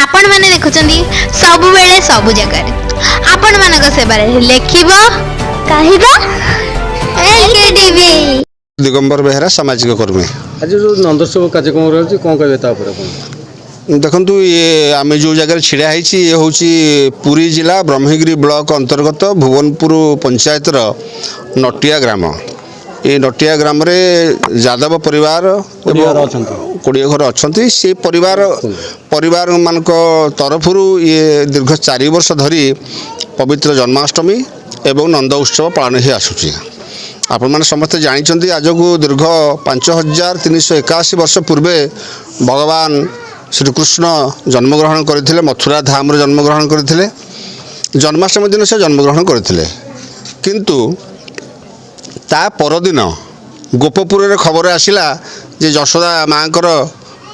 आपण माने देखुचंदी सब बेले सब जगह आपण मानक सेबारे लेखिबो कहिबो एलकेटीवी। दिगंबर बेहरा सामाजिक कर्मी। आज जो नंदोत्सव कार्यक्रम रही कौन कहे देखु ये आम जो जगह छिड़ा ये हूँ पुरी जिला ब्रह्मगिरी ब्लॉक अंतर्गत भुवनपुर पंचायतर नटिया ग्राम। ये नटिया ग्राम रे यादव परिवार 20 घर अच्छा से परिवार मान तरफ ये दीर्घ 4 वर्ष धरी पवित्र जन्माष्टमी एवं नंद उत्सव पालन ही आसूची। आपण मैंने समस्ते जानते आज को दीर्घ 5381 वर्ष पूर्वे भगवान श्रीकृष्ण जन्मग्रहण करते मथुरा धाम जन्मग्रहण करते। जन्माष्टमी दिन से जन्मग्रहण करते किंतु ता परदिन गोपपुर खबर आसला जे यशोदा माँकर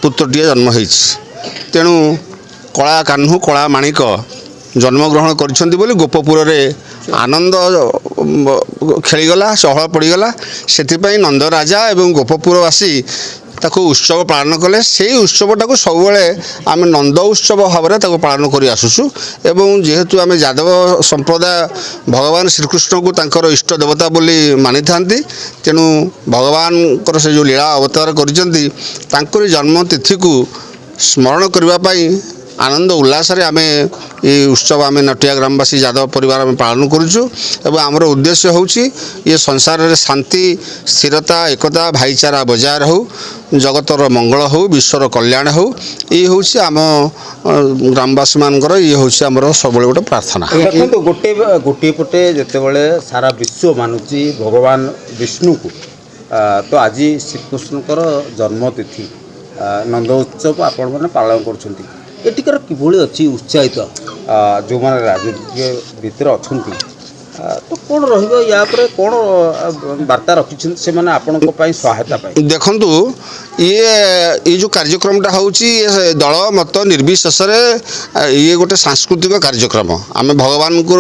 पुत्रटीए जन्म हो तेणु कला कान्हू कला माणिक जन्मग्रहण कर गोपपुर आनंद खेलीगला चहल पड़गला से नंद राजा एवं गोपपुरवासी ताको उत्सव पालन कले से उत्सवटा को सब आम नंद उत्सव भाव में पालन कर आसुचु। एवं जेहेतु आम यादव संप्रदाय भगवान श्रीकृष्ण को तांकर इष्ट देवता बोली मानी था तेणु भगवान से जो लीला अवतार कर जन्म तिथि को स्मरण करने आनंद उल्लास आम ये उत्सव आम नटिया ग्रामवासी यादव परिवार आम पालन करुचु। एवं आमर उद्देश्य हूँ ये संसार में शांति स्थिरता एकता भाईचारा बजाय रहू जगतर मंगल हो विश्वर कल्याण हो ये हूँ आम ग्रामवासी मानकर ये हूँ आमर सब गोटे प्रार्थना। गोटे गोटे पटे जिते सारा विश्व मानुची भगवान विष्णु को तो आज श्रीकृष्णकर जन्मतिथि नंद उत्सव आपण मैंने पालन कर एटिकर किभली अच्छी उत्साहित जो मैंने राजनीति भितर अच्छा तो कौन कौन वार्ता रखी से मैंने आपण सहायता देखु ये जो कार्यक्रमटा हूँ दल मत निर्विशेष ये गोटे सांस्कृतिक कार्यक्रम आम भगवान को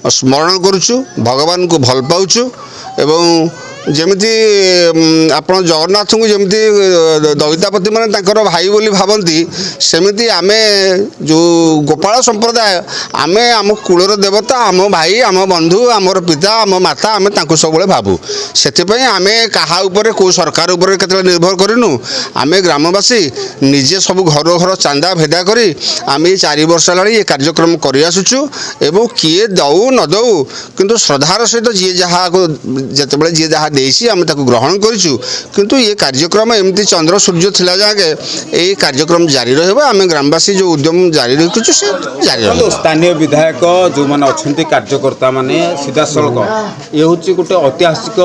स्मरण करुचु भगवान को भल पाऊचु एवं जमीती आप जगन्नाथ को जमीती दईतापति मैंने भाई बोली भावती सेमती आम जो गोपाल संप्रदाय आम आम कूलर देवता आम भाई आम बंधु आमर पिता आम माता आम सब भावु से आम क्या कौ सरकार के निर्भर करूँ आम ग्रामवासी निजे सब घर घर चांदा भेदा करी आम ये 4 वर्ष है कार्यक्रम कर आसुचु एवं किए दऊ न दऊ किंतु श्रद्धार सहित जी जहाँ जिते जी जहाँ देसी आम ग्रहण करूँ किंतु ये कार्यक्रम एमती चंद्र सूर्य थिला जाके ये कार्यक्रम जारी रहा आम ग्रामवासी जो उद्यम जारी रखुचु से जारी रहा। स्थानीय विधायक जो मैंने अच्छा कार्यकर्ता माने सीधा सड़क ये हूँ गोटे ऐतिहासिक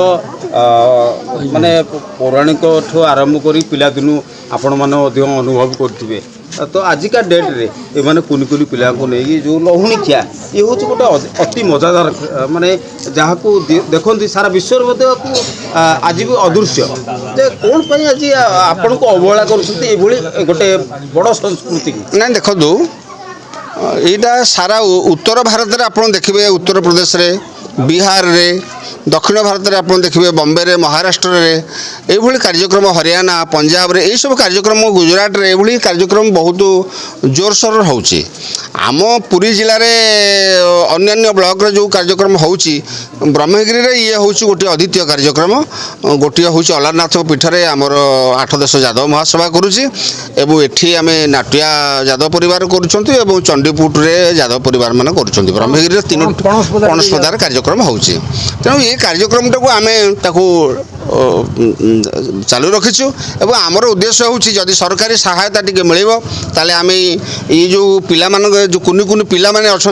माने पौराणिक ठू आरंभ कर पिला दिनू आपण मैंने अनुभव करेंगे तो आजिका डेट रे ये माने कुनी कुनी पिला को नहीं जो लहुणी खिया ये हूँ गोटे अति मजादार माने जहाँ को देखते सारा विश्व आज भी अदृश्य जे कौन पाई आज आपण को अवहेला कर गोटे बड़ संस्कृति ना देखो यहाँ सारा उत्तर भारत में आप देखिए उत्तर प्रदेश रे बिहार रे दक्षिण भारत में आप देखिए बॉम्बे रे महाराष्ट्र रे ये कार्यक्रम हरियाणा पंजाब रे ये सब कार्यक्रम गुजरात रे ये कार्यक्रम बहुत जोरसोर होची। आम पुरी जिले में अन्य ब्लॉक रे जो कार्यक्रम होची ब्रह्मगिरी रे ये हूँ गोटे अद्वितीय कार्यक्रम गोटे हूँ अलारनाथ पीठरे आमर 8-10 यादव महासभा करुच्ची एवं एठी आम नाटिया यादव परिवार करुँच चंडीपुटे यादव परिवार मान कर ब्रह्मगिरी 3 पणस्पदार कार्यक्रम होची। तेणु ये कार्यक्रम टाक आम चालू रखीचु एवं आमर उद्देश्य हूँ जदि सरकारी सहायता टी मिल ताले आम ये जो पिला जो कुनी कुनी पिला माने अच्छा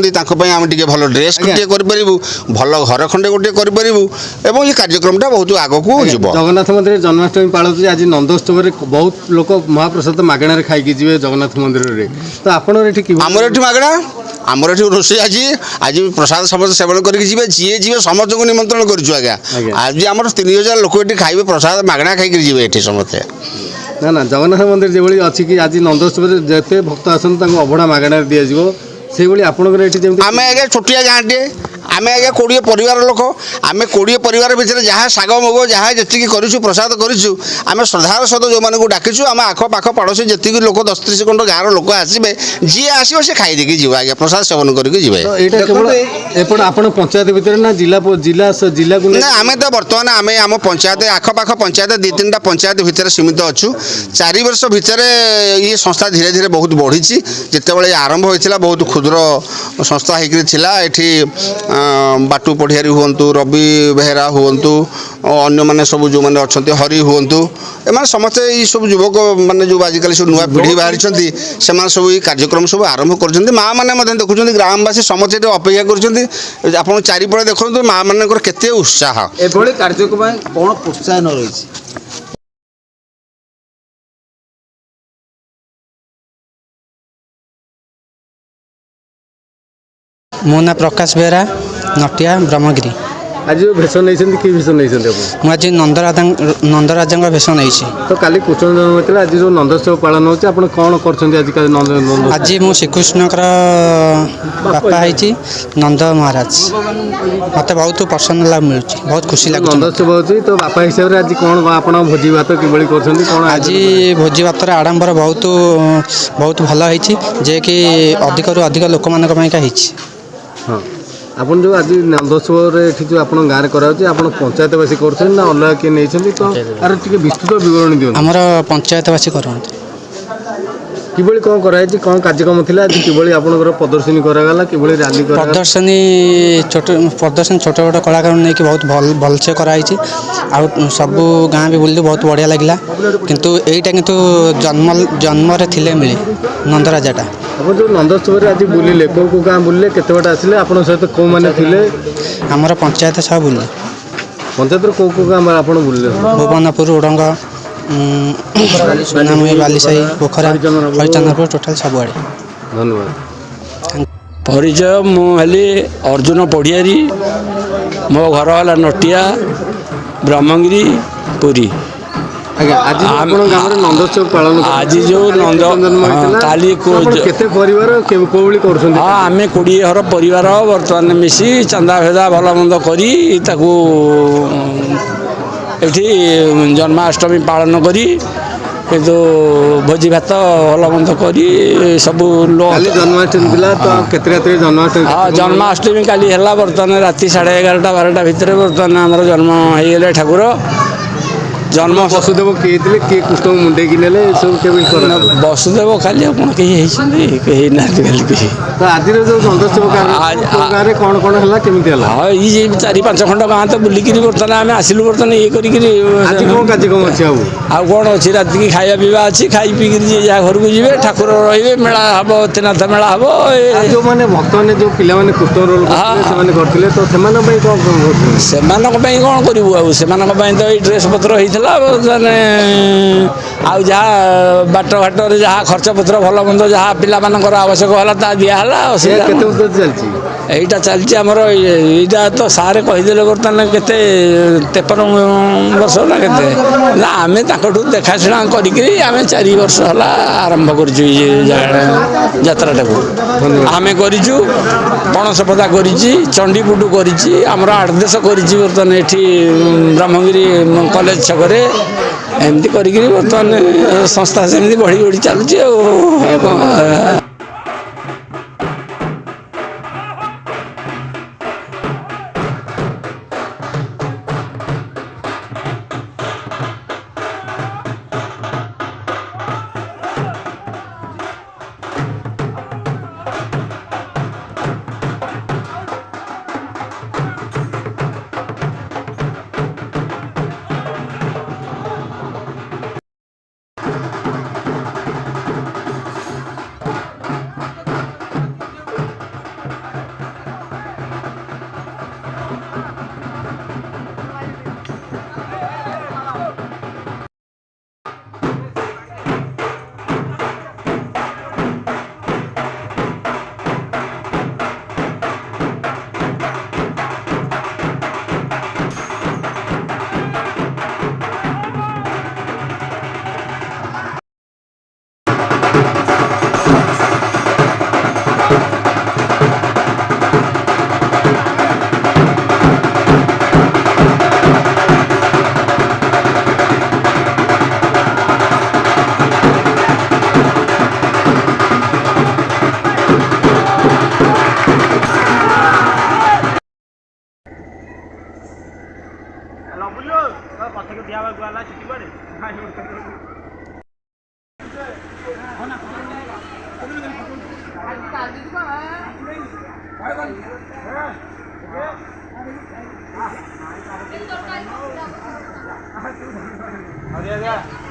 आम टे भल ड्रेस गोटे करूँ भल घर खंडे गोटे करूँ एवं ये कार्यक्रमटा बहुत आग को जीव। जगन्नाथ मंदिर जन्माष्टमी पालुचे आज नंदोत्सव बहुत लोक महाप्रसाद मागणार खाई जी जगन्नाथ मंदिर रे तो आपमर ये मागणा आमर ये रोषे आज आज प्रसाद समस्त सेवन करके जी जी समस्त को निमंत्रण करूँ आज्ञा आज आम 3000 लोक ये खाइबे प्रसाद मागणा खाई जी समस्ते ना ना जगन्नाथ मंदिर जो अच्छी कि आज नंदोत्सव जिते भक्त आसते अभड़ा मागणार दिज्व से आपंकर आम आज्ञा छोटिया गाँटे ଆମେ ଆଜ୍ଞା 20 ପରିବାର ଲୋକ ଆମେ 20 ପରିବାର ଭିତରେ ଯାହା ଶାଗ ମୁଗ ଯାହା ଯେତିକି କରିଛୁ ପ୍ରସାଦ କରିଛୁ ଆମେ ଶ୍ରଦ୍ଧାର ସହିତ ଯେଉଁମାନଙ୍କୁ ଡାକିଛୁ ଆମ ଆଖପାଖ ପଡ଼ୋଶୀ ଯେତିକି ଲୋକ 10-30 ଖଣ୍ଡ ଗାଁର ଲୋକ ଆସିବେ ଯିଏ ଆସିବ ସେ ଖାଇଦେଇକି ଯିବ ଆଜ୍ଞା ପ୍ରସାଦ ସେବନ କରିକି ଯିବେ। ଏଇଟା କେବଳ ଏପଟ ଆପଣ ପଞ୍ଚାୟତ ଭିତରେ ନା ଜିଲ୍ଲାକୁ ନେଇ? ନା ଆମେ ତ ବର୍ତ୍ତମାନ ଆମେ ଆମ ପଞ୍ଚାୟତ ଆଖପାଖ ପଞ୍ଚାୟତ 2-3ଟା ପଞ୍ଚାୟତ ଭିତରେ ସୀମିତ ଅଛୁ। 4 ବର୍ଷ ଭିତରେ ଇଏ ସଂସ୍ଥା ଧୀରେ ଧୀରେ ବହୁତ ବଢ଼ିଛି। ଯେତେବେଳେ ଆରମ୍ଭ ହୋଇଥିଲା ବହୁତ କ୍ଷୁଦ୍ର ସଂସ୍ଥା ହେଇକରି ଥିଲା। ଏଠି ବାଟୁ ପଢ଼ିଆରୀ ହୁଅନ୍ତୁ, ରବି ବେହେରା ହୁଅନ୍ତୁ, ଅନ୍ୟମାନେ ସବୁ ଯେଉଁମାନେ ଅଛନ୍ତି ହରି ହୁଅନ୍ତୁ, ଏମାନେ ସମସ୍ତେ ଏଇ ସବୁ ଯୁବକ ମାନେ ଯେଉଁ ଆଜିକାଲି ସବୁ ନୂଆ ପିଢ଼ି ବାହାରିଛନ୍ତି ସେମାନେ ସବୁ ଏଇ କାର୍ଯ୍ୟକ୍ରମ ସବୁ ଆରମ୍ଭ କରିଛନ୍ତି। ମାଆ ମାନେ ମଧ୍ୟ ଦେଖୁଛନ୍ତି ଗ୍ରାମବାସୀ ସମସ୍ତେ ଏଠି ଅପେକ୍ଷା କରୁଛନ୍ତି। ଆପଣ ଚାରିପଟେ ଦେଖନ୍ତୁ ମାଆ ମାନଙ୍କର କେତେ ଉତ୍ସାହ। ଏଭଳି କାର୍ଯ୍ୟକ୍ରମ ପାଇଁ କ'ଣ ପ୍ରୋତ୍ସାହନ ରହିଛି? ମୋ ନାଁ ପ୍ରକାଶ ବେହେରା, ନଟିଆ ବ୍ରହ୍ମଗିରି। ଆଜି ଯେଉଁ ଭେଷ ନେଇଛନ୍ତି କି ଭେଷ ନେଇଛନ୍ତି ଆପଣ? ମୁଁ ଆଜି ନନ୍ଦରାଜାଙ୍କ ଭେଷ ନେଇଛି। ତ କାଲି କୃଷ୍ଣ ଜନ୍ମ ହୋଇଥିଲା, ଆଜି ଯେଉଁ ନନ୍ଦୋତ୍ସବ ପାଳନ ହେଉଛି ଆପଣ କ'ଣ କରୁଛନ୍ତି ଆଜିକାଲି? ଆଜି ମୁଁ ଶ୍ରୀକୃଷ୍ଣଙ୍କର ବାପା ହେଇଛି ନନ୍ଦ ମହାରାଜ। ମୋତେ ବହୁତ ପ୍ରସନ୍ନ ଲାଭ ମିଳୁଛି, ବହୁତ ଖୁସି ଲାଗୁଛି। ନନ୍ଦୋତ୍ସବ ହେଉଛି ତ ବାପା ହିସାବରେ ଆଜି କ'ଣ ଆପଣ ଭୋଜି ଭାତ କିଭଳି କରୁଛନ୍ତି କ'ଣ? ଆଜି ଭୋଜି ଭାତର ଆଡ଼ମ୍ବର ବହୁତ ଭଲ ହେଇଛି, ଯିଏକି ଅଧିକରୁ ଅଧିକ ଲୋକମାନଙ୍କ ପାଇଁକା ହେଇଛି। ହଁ, ଆପଣ ଯେଉଁ ଆଜି ନନ୍ଦୋତ୍ସବରେ ଏଠି ଯେଉଁ ଆପଣ ଗାଁରେ କରାଯାଉଛି ଆପଣ ପଞ୍ଚାୟତବାସୀ କରୁଛନ୍ତି ନା ଅଲଗା କିଏ ନେଇଛନ୍ତି? ତ ଆର ଟିକେ ବିସ୍ତୃତ ବିବରଣୀ ଦିଅନ୍ତୁ। ଆମର ପଞ୍ଚାୟତବାସୀ କରୁଛନ୍ତି। କିଭଳି କ'ଣ କରାଯାଇଛି, କ'ଣ କାର୍ଯ୍ୟକ୍ରମ ଥିଲା ଆଜି, କିଭଳି ଆପଣଙ୍କର ପ୍ରଦର୍ଶନୀ କରାଗଲା, କିଭଳି ରାଲି କରାଗଲା? ପ୍ରଦର୍ଶନୀ ଛୋଟ ଛୋଟ କଳାକାରଙ୍କୁ ନେଇକି ବହୁତ ଭଲସେ କରାହେଇଛି। ଆଉ ସବୁ ଗାଁ ବି ବୁଲିଲୁ, ବହୁତ ବଢ଼ିଆ ଲାଗିଲା। କିନ୍ତୁ ଏଇଟା ଜନ୍ମରେ ଥିଲେ ମିଳେ ନନ୍ଦରାଜାଟା। ଆପଣ ଯେଉଁ ନନ୍ଦୋତ୍ସବରେ ଆଜି ବୁଲିଲେ କେଉଁ ଗାଁ ବୁଲିଲେ, କେତେ ବାଟ ଆସିଲେ, ଆପଣଙ୍କ ସହିତ କେଉଁମାନେ ଥିଲେ? ଆମର ପଞ୍ଚାୟତ ସହ ବୁଲିଲେ। ପଞ୍ଚାୟତର କେଉଁ ଗାଁ ଆପଣ ବୁଲିଲେ? ଭୁବନପୁର, ଉଡ଼ଙ୍ଗ, ସୁନାମୁହିଁ, ବାଲିସାହି, ପୋଖରା, ହରିଚନ୍ଦ୍ରପୁର, ଟୋଟାଲ ସବୁଆଡ଼େ। ଧନ୍ୟବାଦ। ପରିଚୟ, ମୁଁ ହେଲି ଅର୍ଜୁନ ପଢ଼ିଆରୀ। ମୋ ଘର ହେଲା ନଟିଆ, ବ୍ରହ୍ମଗିରି, ପୁରୀ। ଆଜ୍ଞା, ଆଜି ଆପଣ ଗାଁରେ ନନ୍ଦୋତ୍ସବ ପାଳନ ଆଜି ଯେଉଁ କାଲି କେତେ ପରିବାର କେଉଁଭଳି କରୁଛନ୍ତି? ହଁ, ଆମେ 20 ଘର ପରିବାର ବର୍ତ୍ତମାନ ମିଶି ଚାନ୍ଦା ଭେଦା ଭଲ ମନ୍ଦ କରି ତାକୁ ଏଠି ଜନ୍ମାଷ୍ଟମୀ ପାଳନ କରି କିନ୍ତୁ ଭୋଜି ଭାତ ଭଲ ମନ୍ଦ କରି ସବୁ ଜନ୍ମାଷ୍ଟମୀ ଥିଲା ତ କେତେ ରାତିରେ ଜନ୍ମାଷ୍ଟମୀ? ହଁ, ଜନ୍ମାଷ୍ଟମୀ କାଲି ହେଲା। ବର୍ତ୍ତମାନ ରାତି 11:30-12ଟା ଭିତରେ ବର୍ତ୍ତମାନ ଆମର ଜନ୍ମ ହେଇଗଲେ ଠାକୁର। ଜନ୍ମ ବସୁଦେବ କିଏ ଥିଲେ, କିଏ କୃଷ୍ଣଙ୍କୁ ମୁଣ୍ଡେଇକି ନେଲେ, ଏସବୁ କେମିତି କରା? ବସୁଦେବ ଖାଲି ଆଉ କ'ଣ କେହି ହେଇଛନ୍ତି? କେହି ନାହାନ୍ତି ଖାଲି କେହି। ତ ଆଜିର ଯେଉଁ ନନ୍ଦୋତ୍ସବ ଗାଁରେ କ'ଣ କ'ଣ ହେଲା, କେମିତି ହେଲା? ହଁ, ଏଇ 4-5 ଖଣ୍ଡ ଗାଁ ତ ବୁଲିକିରି ବର୍ତ୍ତମାନ ଆମେ ଆସିଲୁ। ବର୍ତ୍ତମାନ ଇଏ କରିକିରି ଆଜି କ'ଣ କାର୍ଯ୍ୟକ୍ରମ ଅଛି? ଆଉ କ'ଣ ଅଛି? ରାତିକି ଖାଇବା ପିଇବା ଅଛି। ଖାଇ ପିଇକିରି ଯିଏ ଯାହା ଘରକୁ ଯିବେ, ଠାକୁର ରହିବେ, ମେଳା ହେବ, ତ୍ରିନାଥ ମେଳା ହେବ। ଯେଉଁମାନେ ଭକ୍ତମାନେ ଯେଉଁ ପିଲାମାନେ କୃଷ୍ଣ ରୋଲ ସେମାନେ କରିଥିଲେ, ତ ସେମାନଙ୍କ ପାଇଁ କ'ଣ କରୁଥିଲେ? ସେମାନଙ୍କ ପାଇଁ କ'ଣ କରିବୁ ଆଉ? ସେମାନଙ୍କ ପାଇଁ ତ ଏଇ ଡ୍ରେସ୍ ପତ୍ର ହେଇଥିଲା। ମାନେ ଆଉ ଯାହା ବାଟଘାଟରେ ଯାହା ଖର୍ଚ୍ଚ ପତ୍ର ଭଲ ମନ୍ଦ ଯାହା ପିଲାମାନଙ୍କର ଆବଶ୍ୟକ ହେଲା ତାହା ଦିଆହେଲା। କେତେ ବର୍ଷ ଚାଲିଛି ଏଇଟା? ଚାଲିଛି ଆମର ଏଇଟା ତ ସାରେ କହିଦେଲେ ବର୍ତ୍ତମାନ କେତେ 53 ବର୍ଷ ନା କେତେ, ନା ଆମେ ତାଙ୍କଠୁ ଦେଖାଶୁଣା କରିକିରି ଆମେ 4 ବର୍ଷ ହେଲା ଆରମ୍ଭ କରିଛୁ ଇଏ ଯାତ୍ରାଟାକୁ। ଆମେ କରିଛୁ, ପଣସପଦା କରିଛି, ଚଣ୍ଡିପୁଟୁ କରିଛି, ଆମର ଆଡ଼ଦେଶ କରିଛି ବର୍ତ୍ତମାନ ଏଠି ବ୍ରହ୍ମଗିରି କଲେଜ ଛକରେ। ଏମିତି କରିକିରି ବର୍ତ୍ତମାନ ସଂସ୍ଥା ସେମିତି ବଢ଼ି ବଢ଼ି ଚାଲୁଛି ଆଉ।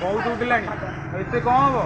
ବହୁତ ଉଠିଲାଣି ଏତେ କଣ ହବ?